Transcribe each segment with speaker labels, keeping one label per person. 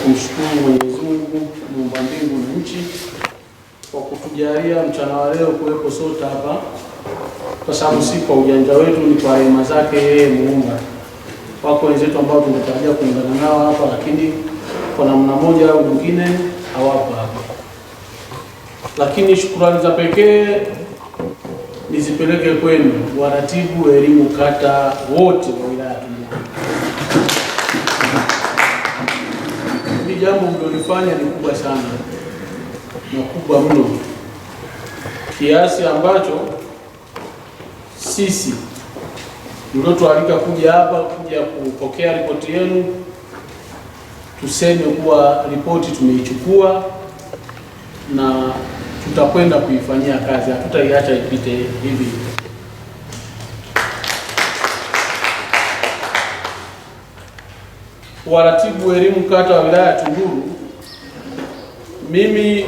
Speaker 1: kumshukuru Mwenyezi Mungu muumba mbingu na nchi kwa kutujalia mchana wa leo kuwepo sote hapa, kwa sababu si kwa ujanja wetu, ni kwa rehema zake yeye muumba. Wako wenzetu ambao tungetarajia kuungana nao hapa, lakini kwa namna moja au nyingine hawapo hapa. Lakini shukrani za pekee nizipeleke kwenu waratibu elimu kata wote wa wilaya ya Tunduru. Hili jambo mlilofanya ni kubwa sana na kubwa mno, kiasi ambacho sisi mliotualika kuja hapa kuja kupokea ripoti yenu, tuseme kuwa ripoti tumeichukua na tutakwenda kuifanyia kazi, hatutaiacha ipite hivi. Waratibu wa elimu kata wa wilaya ya Tunduru, mimi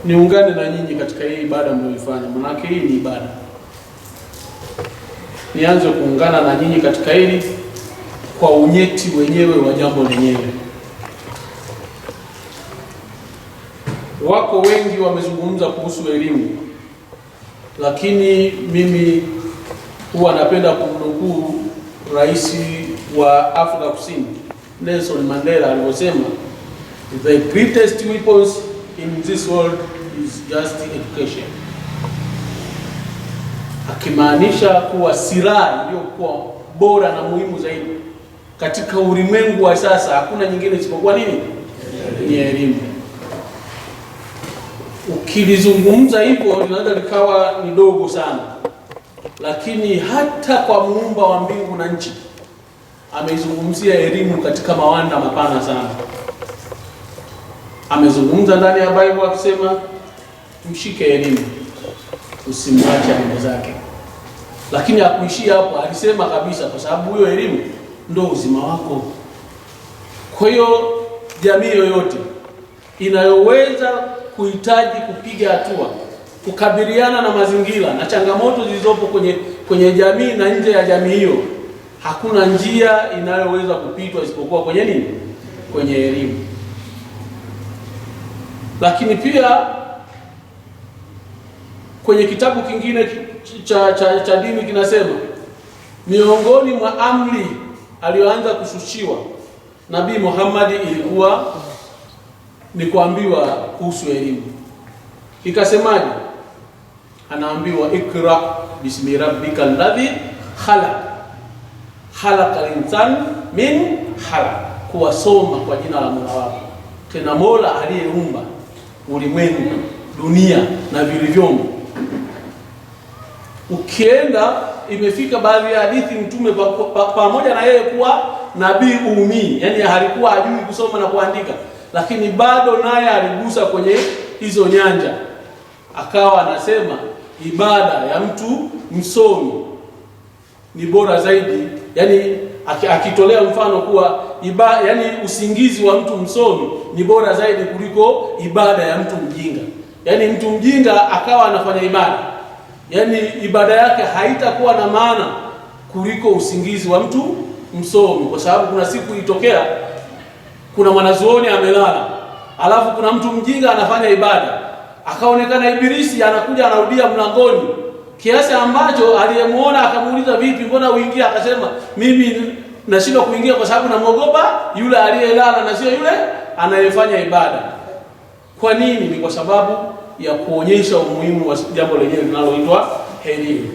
Speaker 1: niungane na nyinyi katika hii ibada mlioifanya, maana hii ni ibada. Nianze kuungana na nyinyi katika hili kwa unyeti wenyewe wa jambo lenyewe. Wako wengi wamezungumza kuhusu elimu, lakini mimi huwa napenda kumnukuu Rais wa Afrika Kusini Nelson Mandela alivyosema, the greatest weapons in this world is just education, akimaanisha kuwa silaha iliyokuwa bora na muhimu zaidi katika ulimwengu wa sasa hakuna nyingine isipokuwa nini? Ni elimu. Ukilizungumza hivyo linaweza likawa ni dogo sana, lakini hata kwa muumba wa mbingu na nchi ameizungumzia elimu katika mawanda mapana sana. Amezungumza ndani ya Bible akisema mshike elimu, usimwache neno zake. Lakini hakuishia hapo, alisema kabisa, kwa sababu hiyo elimu ndio uzima wako. Kwa hiyo jamii yoyote inayoweza kuhitaji kupiga hatua kukabiliana na mazingira na changamoto zilizopo kwenye jamii na nje ya jamii hiyo, hakuna njia inayoweza kupitwa isipokuwa kwenye nini? Kwenye elimu. Lakini pia kwenye kitabu kingine cha dini kinasema miongoni mwa amri aliyoanza kushushiwa Nabii Muhammad ilikuwa ni kuambiwa kuhusu elimu. Ikasemaje? Anaambiwa ikra bismi rabbika alladhi khalaq khalaqal insana min khalaq, kuwasoma kwa jina la Mola wako, tena Mola aliyeumba ulimwengu, dunia na vilivyomo. Ukienda imefika baadhi ya hadithi mtume pamoja na yeye kuwa nabii ummi, yani halikuwa hajui kusoma na kuandika, lakini bado naye aligusa kwenye hizo nyanja, akawa anasema ibada ya mtu msomi ni bora zaidi, yani akitolea mfano kuwa yani usingizi wa mtu msomi ni bora zaidi kuliko ibada ya mtu mjinga. Yani mtu mjinga akawa anafanya ibada, yani ibada yake haitakuwa na maana kuliko usingizi wa mtu msomi, kwa sababu kuna siku itokea kuna mwanazuoni amelala, alafu kuna mtu mjinga anafanya ibada, akaonekana Ibilisi anakuja anarudia mlangoni, kiasi ambacho aliyemuona akamuuliza, vipi, mbona uingia? Akasema, mimi nashindwa kuingia kwa sababu namuogopa yule aliyelala na sio yule anayefanya ibada. Kwa nini? Ni kwa sababu ya kuonyesha umuhimu wa jambo lenyewe linaloitwa elimu.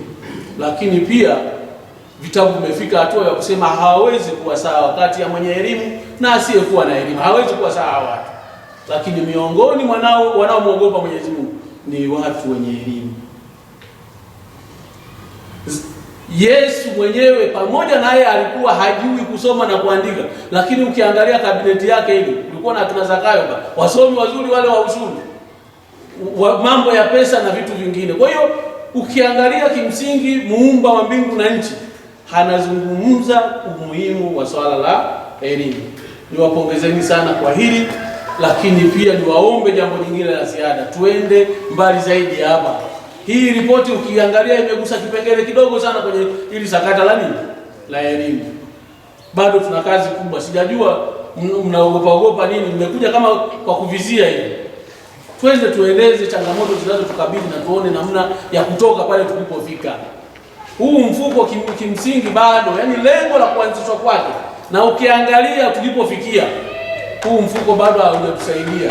Speaker 1: Lakini pia vitabu vimefika hatua ya kusema hawawezi kuwa sawa kati ya mwenye elimu na asiyekuwa na elimu, hawezi kuwa sawa watu. Lakini miongoni wanaomwogopa Mwenyezi Mungu ni watu wenye elimu. Yesu mwenyewe pamoja naye alikuwa hajui kusoma na kuandika, lakini ukiangalia kabineti yake hili kulikuwa na akina Zakayo, wasomi wazuri wale wa ushuru, mambo ya pesa na vitu vingine. Kwa hiyo ukiangalia kimsingi muumba wa mbingu na nchi anazungumza umuhimu wa swala la elimu. Niwapongezeni sana kwa hili, lakini pia niwaombe jambo jingine la ziada, tuende mbali zaidi hapa. Hii ripoti ukiangalia imegusa kipengele kidogo sana kwenye hili sakata la nini? La elimu. Bado tuna kazi kubwa. Sijajua mnaogopa nini? Mmekuja kama kwa kuvizia hivi. Twende tueleze changamoto zinazotukabili na tuone namna ya kutoka pale tulipofika. Huu mfuko kimsingi bado, yani lengo la kuanzishwa kwake na ukiangalia tulipofikia, huu mfuko bado haujatusaidia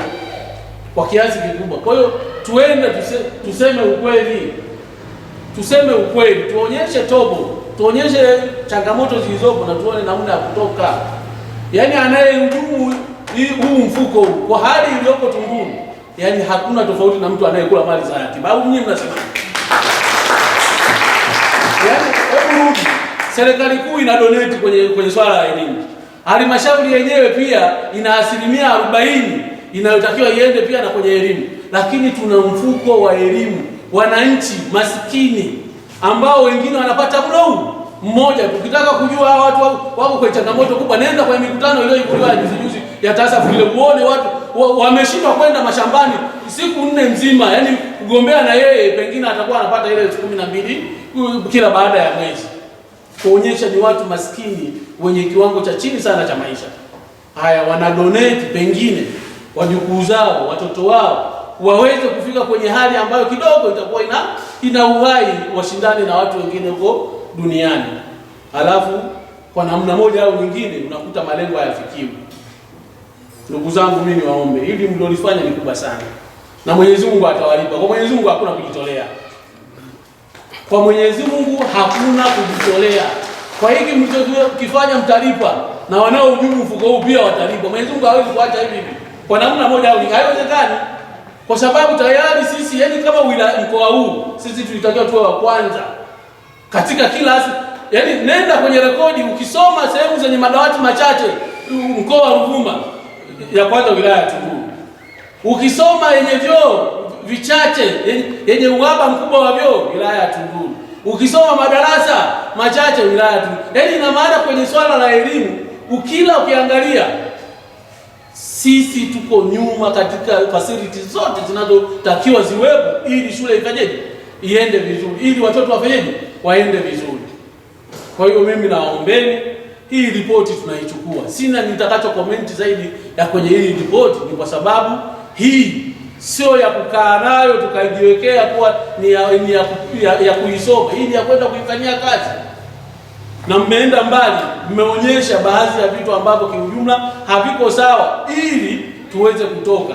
Speaker 1: kwa kiasi kikubwa. Kwa hiyo tuende tuseme ukweli. Tuseme ukweli, tuonyeshe tobo, tuonyeshe changamoto zilizopo na tuone namna ya kutoka. Yaani anayehudumu huu mfuko kwa hali iliyoko Tunduru, yaani hakuna tofauti na mtu anayekula mali za yatima. Au nyinyi mnasema? Yaani hebu rudi. Serikali kuu ina donate kwenye swala la elimu. Halmashauri yenyewe pia ina 40% inayotakiwa iende pia na kwenye elimu. Lakini tuna mfuko wa elimu, wananchi masikini ambao wengine wanapata mlo mmoja. Tukitaka kujua watu wako kwa changamoto kubwa, nenda kwa mikutano iliyoikuliwa juzi ya TASAF ile, uone watu wameshindwa kwenda mashambani siku 4 nzima, yani kugombea na yeye pengine atakuwa anapata ile 12 kila baada ya mwezi. Kuonyesha ni watu maskini wenye kiwango cha chini sana cha maisha. Haya, wana donate pengine wajukuu zao, watoto wao waweze kufika kwenye hali ambayo kidogo itakuwa ina uhai, washindane na watu wengine huko duniani. Alafu kwa namna moja au nyingine unakuta malengo hayafikiwi. Ndugu zangu, mimi niwaombe, ili mlolifanya ni kubwa sana na Mwenyezi Mungu atawalipa. Kwa Mwenyezi Mungu hakuna kujitolea. Kwa Mwenyezi Mungu hakuna kujitolea. Kwa hiki mkifanya mtalipa, na wanaohujumu mfuko huu pia watalipa. Mwenyezi Mungu hawezi kuacha hivi hivi. Kwa namna moja au nyingine haiwezekani. Kwa sababu tayari sisi, yani kama mkoa huu, sisi tulitakiwa tuwe wa kwanza katika kila yani nenda kwenye rekodi, ukisoma sehemu zenye madawati machache mkoa wa Ruvuma ya kwanza wilaya ya Tunduru. Ukisoma yenye vyoo vichache yenye uhaba mkubwa wa vyoo wilaya ya Tunduru. Ukisoma madarasa machache wilaya ya Tunduru. Yani ina maana kwenye swala la elimu ukiangalia sisi tuko nyuma katika facilities zote zinazotakiwa ziwepo ili shule ifanyeje, iende vizuri, ili watoto wafanyeje, waende vizuri. Kwa hiyo mimi nawaombeni, hii ripoti tunaichukua. Sina nitakacho comment zaidi ya kwenye hii ripoti, ni kwa sababu hii sio ya kukaa nayo tukaijiwekea kuwa ni ya kuisoma. Hii ni ya kwenda kuifanyia kazi. Na mmeenda mbali, mmeonyesha baadhi ya vitu ambavyo kiujumla haviko sawa ili tuweze kutoka.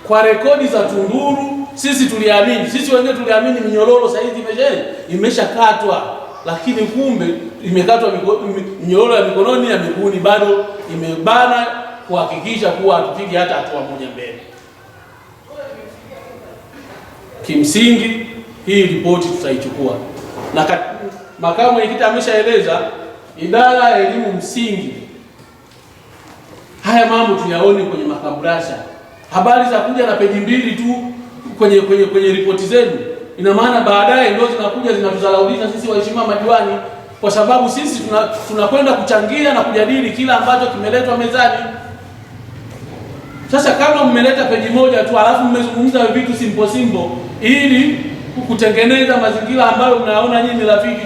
Speaker 1: Kwa rekodi za Tunduru, sisi wenyewe tuliamini minyororo sasa hivi imeshakatwa, lakini kumbe imekatwa minyororo ya mikononi, ya miguuni bado imebana, kuhakikisha kuwa hatupigi hata hatua moja mbele. Kimsingi hii ripoti tutaichukua, na makamu mwenyekiti ameshaeleza idara ya elimu msingi. Haya mambo tuyaone kwenye makabrasha. Habari za kuja na peji 2 tu kwenye ripoti zenu, ina maana baadaye ndio zinakuja zinatuzalaulisha sisi waheshimiwa madiwani, kwa sababu sisi tunakwenda kuchangia na kujadili kila ambacho kimeletwa mezani. Sasa kama mmeleta peji moja tu alafu mmezungumza vitu simple ili kutengeneza mazingira ambayo mnaona nyinyi rafiki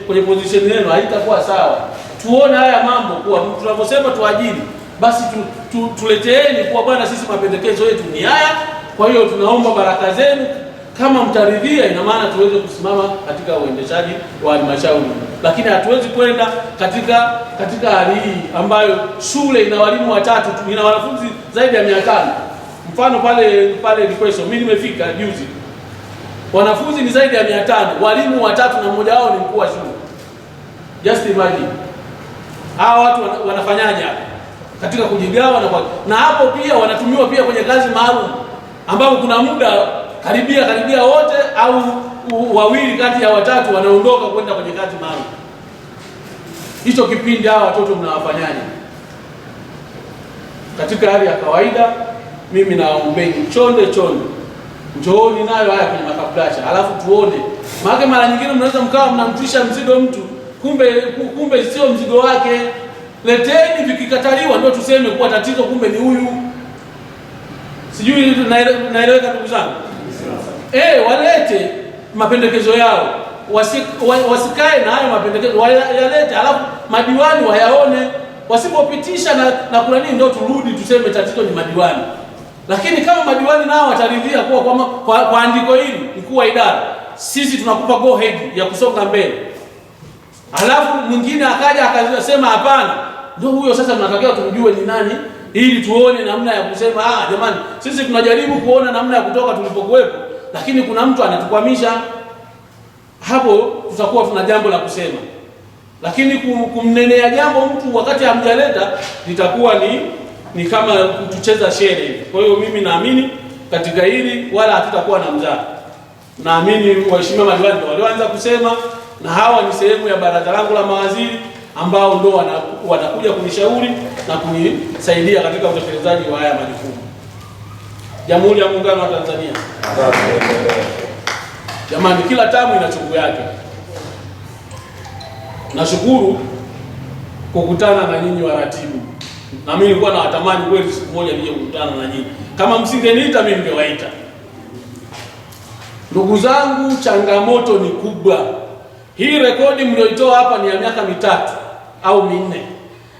Speaker 1: kwenye position yenu, haitakuwa sawa. Tuone haya mambo kuwa tunaposema tuajiri, basi tuleteeni kuwa bwana, sisi mapendekezo yetu ni haya. Kwa hiyo tunaomba baraka zenu, kama mtaridhia, ina maana tuweze kusimama katika uendeshaji wa halmashauri. Lakini hatuwezi kwenda katika hali hii ambayo shule ina walimu 3 tu, ina wanafunzi zaidi ya 500. Mfano pale Likweso, mimi nimefika juzi, wanafunzi ni zaidi ya 500, walimu 3 na mmoja wao ni mkuu wa shule. Just imagine hawa watu wanafanyaje katika kujigawa, na hapo pia wanatumiwa pia kwenye kazi maalum ambapo kuna muda karibia wote au wawili kati ya 3 wanaondoka kwenda kwenye kazi maalum. Hicho kipindi hawa watoto mnawafanyaje? Katika hali ya kawaida mimi naombeni chonde njooni nayo haya kwenye makabrasha, alafu tuone. Maana mara nyingine mnaweza mkawa mnamtwisha mzigo mtu, kumbe sio mzigo wake. Leteni, vikikataliwa ndio tuseme kuwa tatizo kumbe ni huyu. Sijui naeleweka ndugu zangu? Walete mapendekezo yao, wasikae na hayo mapendekezo, wayalete alafu madiwani wayaone. Wasipopitisha na kuna nini, ndio turudi tuseme tatizo ni madiwani. Lakini kama madiwani nao wataridhia kwa andiko hili, mkuu wa idara, sisi tunakupa go ahead ya kusonga mbele, alafu mwingine akaja akasema hapana, ndio huyo sasa tunatakiwa tumjue ni nani, ili tuone namna ya kusema jamani, sisi tunajaribu kuona namna ya kutoka tulipokuwepo, lakini kuna mtu anatukwamisha. Hapo tutakuwa tuna jambo la kusema. Lakini kumnenea jambo mtu wakati hamjaleta litakuwa ni kama kucheza shere hivi. Kwa hiyo mimi naamini katika hili wala hatutakuwa na mzaha. Naamini waheshimiwa madiwani ndio walioanza kusema, na hawa ni sehemu ya baraza langu la mawaziri ambao ndio wanakuja kunishauri na kunisaidia katika utekelezaji wa haya majukumu. Jamhuri ya Muungano wa Tanzania. Jamani, kila tamu ina chungu yake. Nashukuru kukutana na nyinyi waratibu. Na mimi nilikuwa nawatamani kweli siku moja nije kukutana na nyinyi. Kama msingeniita mimi ningewaita. Ndugu zangu, changamoto ni kubwa. Hii rekodi mlioitoa hapa ni ya miaka 3 au 4.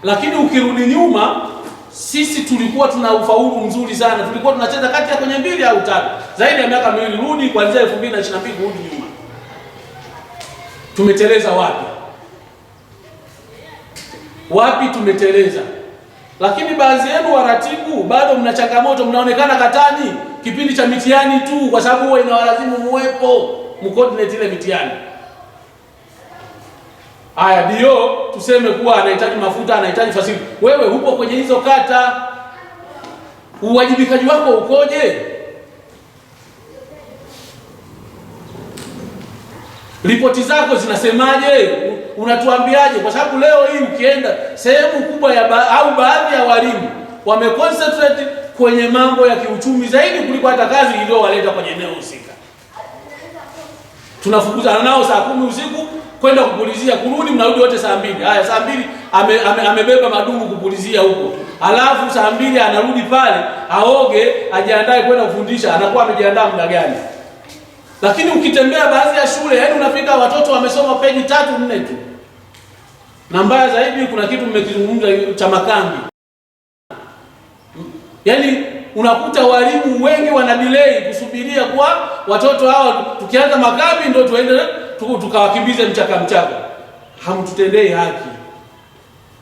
Speaker 1: Lakini ukirudi nyuma, sisi tulikuwa tuna ufaulu mzuri sana. Tulikuwa tunacheza kati ya kwenye 2 au 3. Zaidi ya miaka 2, rudi kuanzia 2022 rudi nyuma. Tumeteleza wapi? Wapi tumeteleza? Lakini baadhi yenu waratibu bado mna changamoto, mnaonekana katani kipindi cha mitihani tu, kwa sababu huwa inawalazimu muwepo mcoordinate ile mitihani. Haya ndio tuseme kuwa anahitaji mafuta, anahitaji fasili. Wewe hupo kwenye hizo kata, uwajibikaji wako ukoje? Ripoti zako zinasemaje? Unatuambiaje? Kwa sababu leo hii ukienda sehemu kubwa au baadhi ya walimu wameconcentrate kwenye mambo ya kiuchumi zaidi kuliko hata kazi iliyowaleta kwenye eneo husika. Tunafukuzana nao saa 10 usiku kwenda kupulizia, kurudi mnarudi wote saa 2. Haya saa 2 amebeba madumu kupulizia huko. Alafu saa 2 anarudi pale, aoge, ajiandae kwenda kufundisha, anakuwa amejiandaa muda gani? Lakini ukitembea baadhi ya shule, yaani unafika watoto wamesoma peji 3-4 tu. Na mbaya zaidi kuna kitu mmekizungumza cha makambi. Yaani unakuta walimu wengi wana delay kusubiria kwa watoto hao tukianza makambi ndio tuende tukawakimbize mchaka. Hamtutendei haki.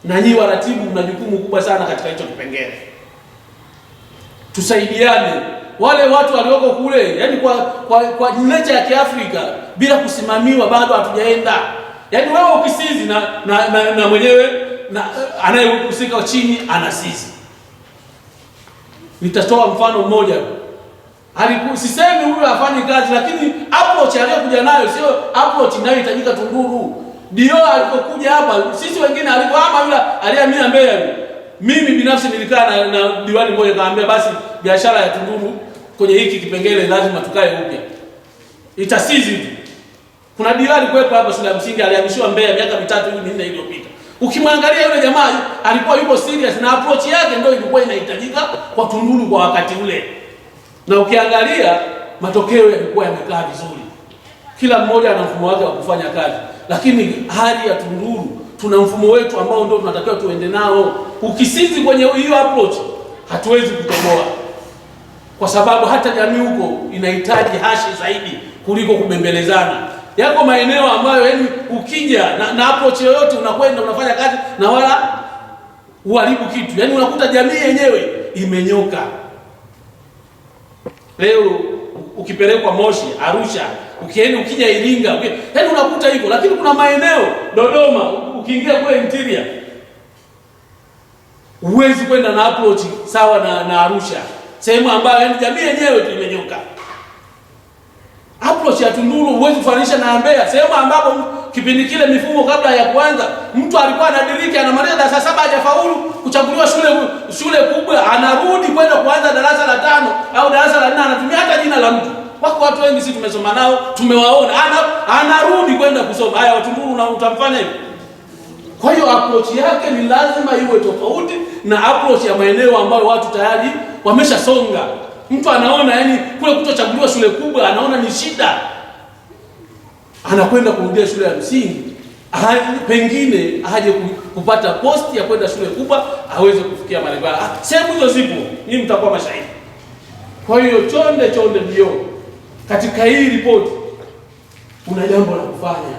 Speaker 1: Na nyinyi waratibu mna jukumu kubwa sana katika hicho kipengele. Tusaidiane. Wale watu walioko kule, yani kwa nature ya Kiafrika bila kusimamiwa bado hatujaenda. Yaani wewe ukisizi na mwenyewe na anayehusika chini anasizi. Nitatoa mfano mmoja. Sisemi huyu afanye kazi, lakini approach aliyokuja nayo sio approach inayohitajika Tunduru. Ndio alipokuja hapa, sisi wengine alipohama yule alihamia Mbeya. Mimi binafsi nilikaa na diwani mmoja kaambia basi biashara ya Tunduru kwenye hiki kipengele lazima tukae upya. Itasizi tu. Kuna diwani kwepo hapa shule ya msingi alihamishiwa Mbeya miaka 3-4 iliyopita. Ukimwangalia yule jamaa alikuwa yuko serious na approach yake ndio ilikuwa inahitajika kwa Tunduru kwa wakati ule. Na ukiangalia matokeo yalikuwa yamekaa vizuri. Kila mmoja ana mfumo wake wa kufanya kazi. Lakini hali ya Tunduru tuna mfumo wetu ambao ndio tunatakiwa tuende nao. Ukisizi kwenye hiyo approach hatuwezi kutoboa. Kwa sababu hata jamii huko inahitaji hashi zaidi kuliko kubembelezana. Yako maeneo ambayo yani ukija na approach yoyote unakwenda unafanya kazi na wala uharibu kitu. Yaani unakuta jamii yenyewe imenyoka. Leo ukipelekwa Moshi, Arusha, ukija Iringa, yaani unakuta hivyo, lakini kuna maeneo Dodoma ukiingia kule interior huwezi kwenda na approach sawa na Arusha. Sehemu ambayo yani jamii yenyewe tu imenyoka. Approach ya Tunduru huwezi kufanisha na Mbeya, sehemu ambapo kipindi kile mifumo kabla ya kuanza mtu alikuwa anadiriki anamaliza darasa 7 hajafaulu kuchaguliwa shule kubwa, anarudi kwenda kuanza darasa la 5 au darasa la 4 anatumia hata jina la mtu. Wako watu wengi sisi tumesoma nao, tumewaona, anarudi kwenda kusoma. Haya Tunduru utamfanya hivyo? Kwa hiyo approach yake ni lazima iwe tofauti na approach ya maeneo ambayo watu tayari wameshasonga. Mtu anaona yani kule kutochaguliwa shule kubwa anaona ni shida. Anakwenda kurudia shule ya msingi. pengine aje kupata posti ya kwenda shule kubwa aweze kufikia malengo. Sehemu hizo zipo, nyinyi mtakuwa mashahidi. Kwa hiyo chonde ndio katika hii ripoti kuna jambo la kufanya.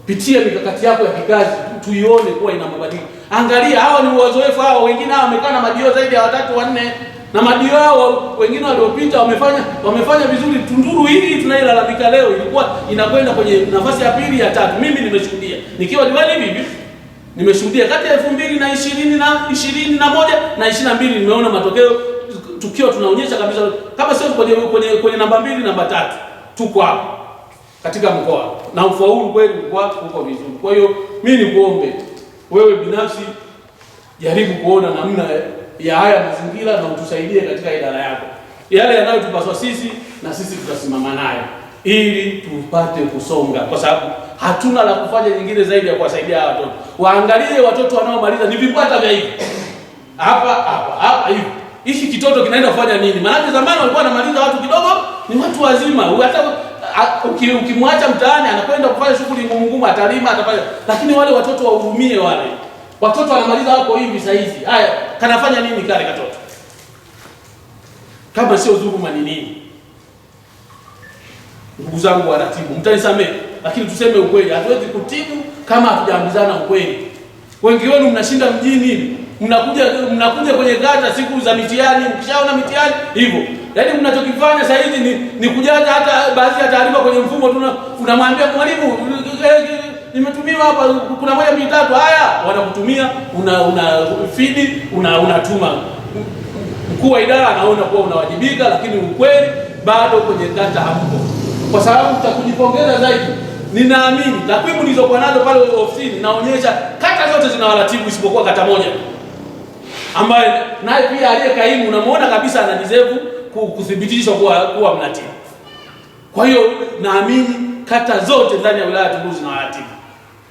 Speaker 1: Pitia mikakati yako ya kikazi tuione kuwa ina mabadiliko. Angalia, hawa ni wazoefu hao, wengine hao wamekaa na madio zaidi ya 3 4, na madio hao wengine waliopita wamefanya vizuri. Tunduru hili tunailalamika leo ilikuwa inakwenda kwenye nafasi ya pili ya tatu. Mimi nimeshuhudia nikiwa diwani hivi, nimeshuhudia kati ya 2020 na 21 na 22 nimeona matokeo tukio tunaonyesha kabisa kama sio kwenye namba 2 namba 3 tuko hapo katika mkoa na ufaulu kweli uko vizuri. Kwa hiyo mimi nikuombe wewe binafsi jaribu kuona namna ya haya mazingira na utusaidie katika idara yako. Yale yanayotupaswa sisi na sisi tutasimama nayo ili tupate kusonga, kwa sababu hatuna la kufanya nyingine zaidi ya kuwasaidia hawa watoto. Waangalie watoto wanaomaliza ni vimbwata vya hivi. Hapa hivi. Hichi kitoto kinaenda kufanya nini? Maana zamani walikuwa wanamaliza watu kidogo, ni watu wazima. Hata ukimwacha mtaani anakwenda kufanya shughuli ngumu, atalima, atafanya. Lakini wale watoto wahurumie wale. Watoto wanamaliza wako hivi saa hizi. Haya, kanafanya nini kale katoto? Kama sio dhuluma ni nini? Ndugu zangu waratibu, mtanisamehe, lakini tuseme ukweli. Hatuwezi kutibu kama hatujaambizana ukweli. Wengi wenu mnashinda mjini, mnakuja kwenye kata siku za mitihani, mkishaona mitihani hivyo. Yaani mnachokifanya sasa hivi ni kujaza hata baadhi ya taarifa kwenye mfumo, unamwambia mwalimu nimetumiwa hapa kuna moja mbili tatu, haya wanakutumia, una feed, unatuma. Mkuu wa idara anaona kuwa unawajibika, lakini ukweli bado kwenye kata hampo. Kwa sababu tutakujipongeza zaidi. Ninaamini takwimu nilizokuwa nazo pale ofisini naonyesha kata zote zina waratibu isipokuwa kata moja, ambaye naye pia aliyekaimu unamuona kabisa ana deserve kuthibitishwa kuwa mratibu. Kwa hiyo naamini kata zote ndani ya wilaya ya Tunduru zina waratibu.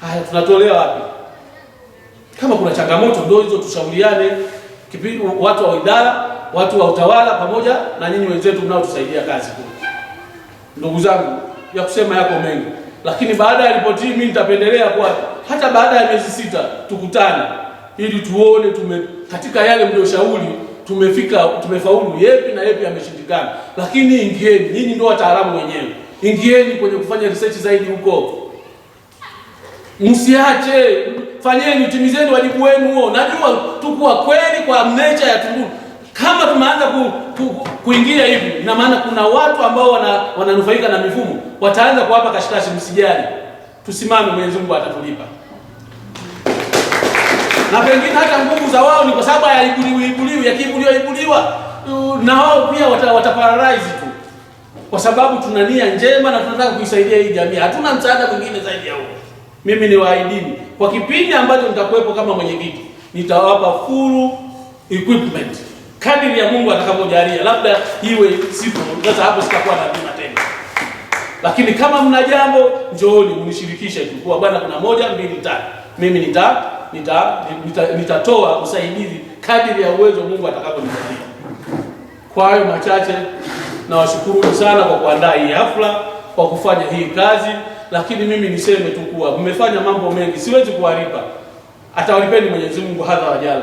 Speaker 1: Haya, tunatolea wapi? Kama kuna changamoto ndio hizo tushauriane, watu wa idara, watu wa utawala pamoja na nyinyi wenzetu mnaotusaidia kazi kule. Ndugu zangu, ya kusema yako mengi, lakini baada ya ripoti hii mimi nitapendelea kwa hata baada ya miezi 6 tukutane ili tuone katika yale mlioshauri tumefaulu yepi na yepi yameshindikana. Lakini ingieni, nyinyi ndio wataalamu wenyewe. Ingieni kwenye kufanya research zaidi huko. Msiache, fanyeni, timizeni wajibu wenu huo. Najua tukuwa kweli kwa nature ya Tunduru. Kama tumeanza kuingia hivi, ina maana kuna watu ambao wananufaika na mifumo, wataanza kuwapa kashikashi. Msijali, tusimame, Mwenyezi Mungu atatulipa. Na pengine hata nguvu za wao ni kwa sababu yakiibuliwa na wao pia wataparalyze tu, kwa sababu tuna nia njema na tunataka kuisaidia hii jamii. Hatuna msaada mwingine zaidi ya huo. Mimi ni waahidini kwa kipindi ambacho nitakuwepo kama mwenyekiti, nitawapa full equipment kadiri ya Mungu atakapojalia. Labda iwe sipo, sasa hapo sitakuwa na bima tena. Lakini kama mna jambo, njooni mnishirikishe tu kwa bwana, kuna 1 2 3. Mimi nitatoa usaidizi kadiri ya uwezo Mungu atakaponijalia. Kwa hayo machache, nawashukuru sana kwa kuandaa hii hafla, kwa kufanya hii kazi. Lakini mimi niseme tu kuwa mmefanya mambo mengi, siwezi kuwalipa. Atawalipeni Mwenyezi Mungu hadha wajala.